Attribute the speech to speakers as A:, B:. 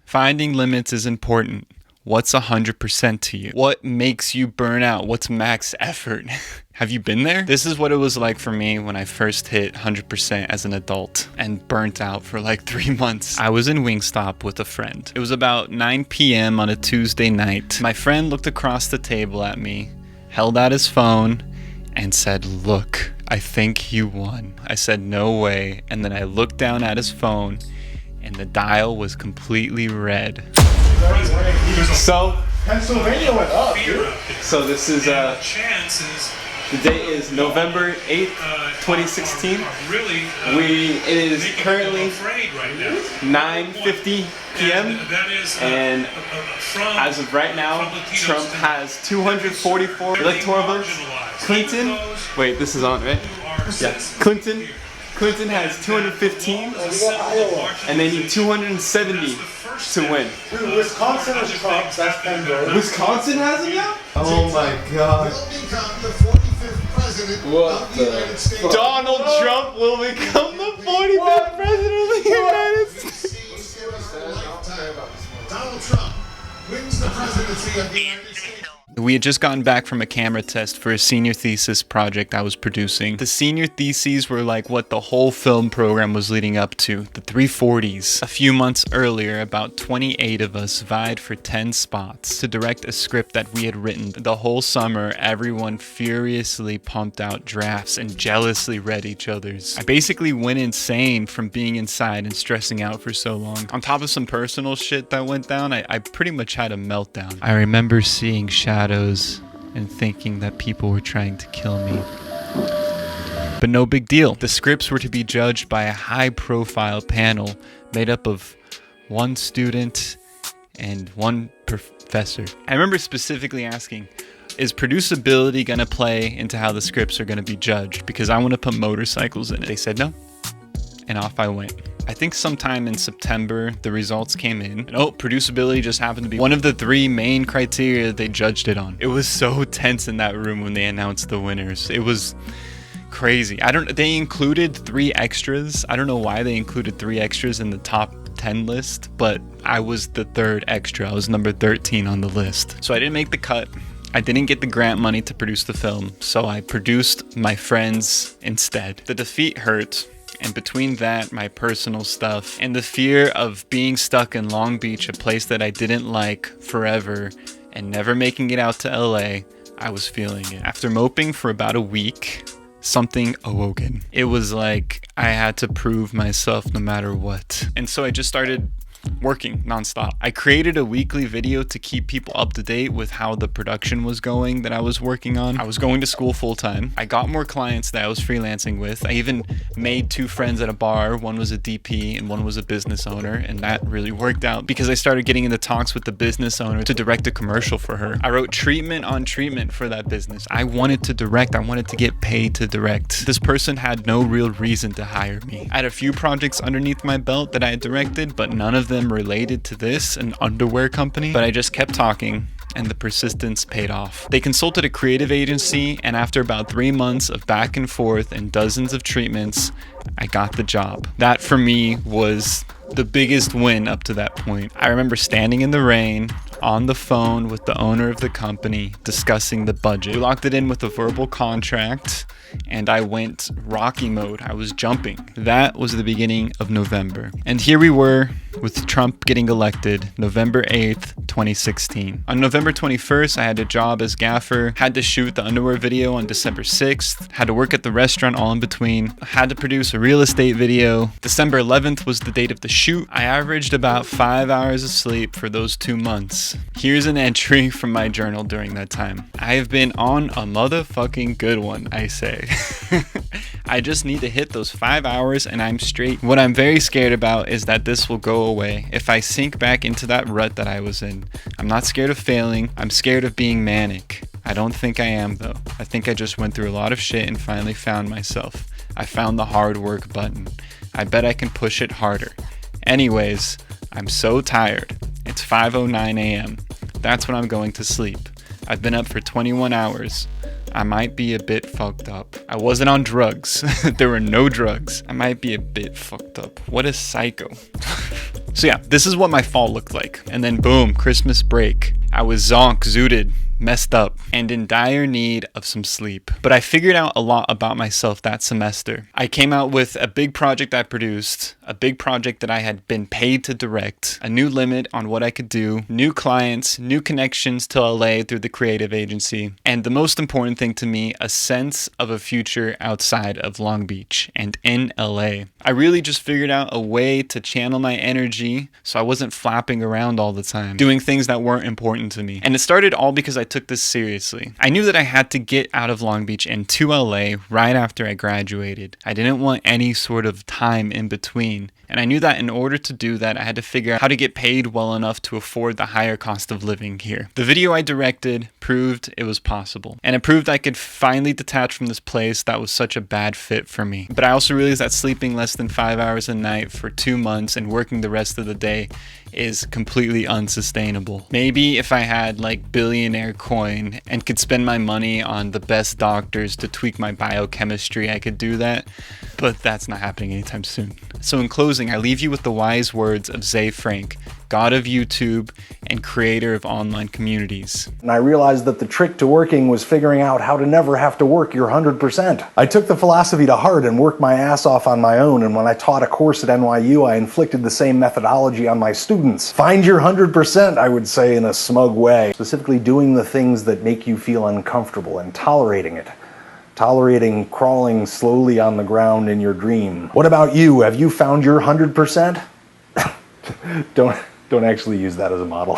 A: Finding limits is important. What's 100% to you? What makes you burn out? What's max effort? Have you been there? This is what it was like for me when I first hit 100% as an adult and burnt out for like 3 months. I was in Wingstop with a friend. It was about 9 p.m. on a Tuesday night. My friend looked across the table at me, held out his phone, and said, "Look, I think you won." I said, "No way." And then I looked down at his phone and the dial was completely red. So
B: Pennsylvania went up, dude.
A: So this is the date is November 8th, 2016. It is currently 9:50 p.m. and as of right now, Trump has 244 electoral votes. Clinton, wait, this is on, right? Yeah. Clinton has 215, and they need 270 to win.
B: Dude, Wisconsin has Trump. That's Pandora.
A: Wisconsin has him now? Oh my God.
C: What the?
A: Donald Trump will become the 45th president of the United States.
C: Donald Trump wins the presidency of the United States.
A: We had just gotten back from a camera test for a senior thesis project I was producing. The senior theses were like what the whole film program was leading up to, the 340s. A few months earlier, about 28 of us vied for 10 spots to direct a script that we had written. The whole summer, everyone furiously pumped out drafts and jealously read each other's. I basically went insane from being inside and stressing out for so long. On top of some personal shit that went down, I pretty much had a meltdown. I remember seeing shadows and thinking that people were trying to kill me. But no big deal. The scripts were to be judged by a high-profile panel made up of one student and one professor. I remember specifically asking, is producibility going to play into how the scripts are going to be judged? Because I want to put motorcycles in it. They said no, and off I went. I think sometime in September, the results came in. And producibility just happened to be one of the 3 main criteria they judged it on. It was so tense in that room when they announced the winners. It was crazy. They included 3 extras. I don't know why they included 3 extras in the top 10 list, but I was the 3rd extra. I was number 13 on the list. So I didn't make the cut. I didn't get the grant money to produce the film, so I produced my friends instead. The defeat hurt. And between that, my personal stuff, and the fear of being stuck in Long Beach, a place that I didn't like forever, and never making it out to LA, I was feeling it. After moping for about a week, something awoken. It was like I had to prove myself no matter what. And so I just started working nonstop. I created a weekly video to keep people up to date with how the production was going that I was working on. I was going to school full time. I got more clients that I was freelancing with. I even made 2 friends at a bar. One was a DP and one was a business owner, and that really worked out because I started getting into talks with the business owner to direct a commercial for her. I wrote treatment on treatment for that business. I wanted to direct. I wanted to get paid to direct. This person had no real reason to hire me. I had a few projects underneath my belt that I had directed, but none of them related to this, an underwear company. But I just kept talking, and the persistence paid off. They consulted a creative agency, and after about 3 months of back and forth and dozens of treatments, I got the job. That for me was the biggest win up to that point. I remember standing in the rain on the phone with the owner of the company discussing the budget. We locked it in with a verbal contract, and I went Rocky mode. I was jumping. That was the beginning of November. And here we were with Trump getting elected, November 8th, 2016. On November 21st, I had a job as gaffer, had to shoot the underwear video on December 6th, had to work at the restaurant all in between, had to produce a real estate video. December 11th was the date of the shoot. I averaged about 5 hours of sleep for those 2 months. Here's an entry from my journal during that time. I have been on a motherfucking good one, I say. I just need to hit those 5 hours and I'm straight. What I'm very scared about is that this will go away if I sink back into that rut that I was in. I'm not scared of failing. I'm scared of being manic. I don't think I am though. I think I just went through a lot of shit and finally found myself. I found the hard work button. I bet I can push it harder. Anyways, I'm so tired. It's 5:09 a.m. That's when I'm going to sleep. I've been up for 21 hours. I might be a bit fucked up. I wasn't on drugs. There were no drugs. I might be a bit fucked up. What a psycho. So yeah, This is what my fall looked like. And then boom, Christmas break. I was zooted, messed up, and in dire need of some sleep. But I figured out a lot about myself that semester. I came out with a big project I produced, a big project that I had been paid to direct, a new limit on what I could do, new clients, new connections to LA through the creative agency, and the most important thing to me, a sense of a future outside of Long Beach and in LA. I really just figured out a way to channel my energy so I wasn't flapping around all the time, doing things that weren't important to me. And it started all because I took this seriously. I knew that I had to get out of Long Beach and to LA right after I graduated. I didn't want any sort of time in between. And I knew that in order to do that, I had to figure out how to get paid well enough to afford the higher cost of living here. The video I directed proved it was possible. And it proved I could finally detach from this place that was such a bad fit for me. But I also realized that sleeping less than 5 hours a night for 2 months and working the rest of the day is completely unsustainable. Maybe if I had like billionaire coin and could spend my money on the best doctors to tweak my biochemistry, I could do that, but that's not happening anytime soon. So in closing, I leave you with the wise words of Zay Frank, God of YouTube and creator of online communities.
D: And I realized that the trick to working was figuring out how to never have to work your 100%. I took the philosophy to heart and worked my ass off on my own, and when I taught a course at NYU, I inflicted the same methodology on my students. Find your 100%, I would say in a smug way. Specifically doing the things that make you feel uncomfortable and tolerating it. Tolerating crawling slowly on the ground in your dream. What about you? Have you found your 100%? Don't actually use that as a model.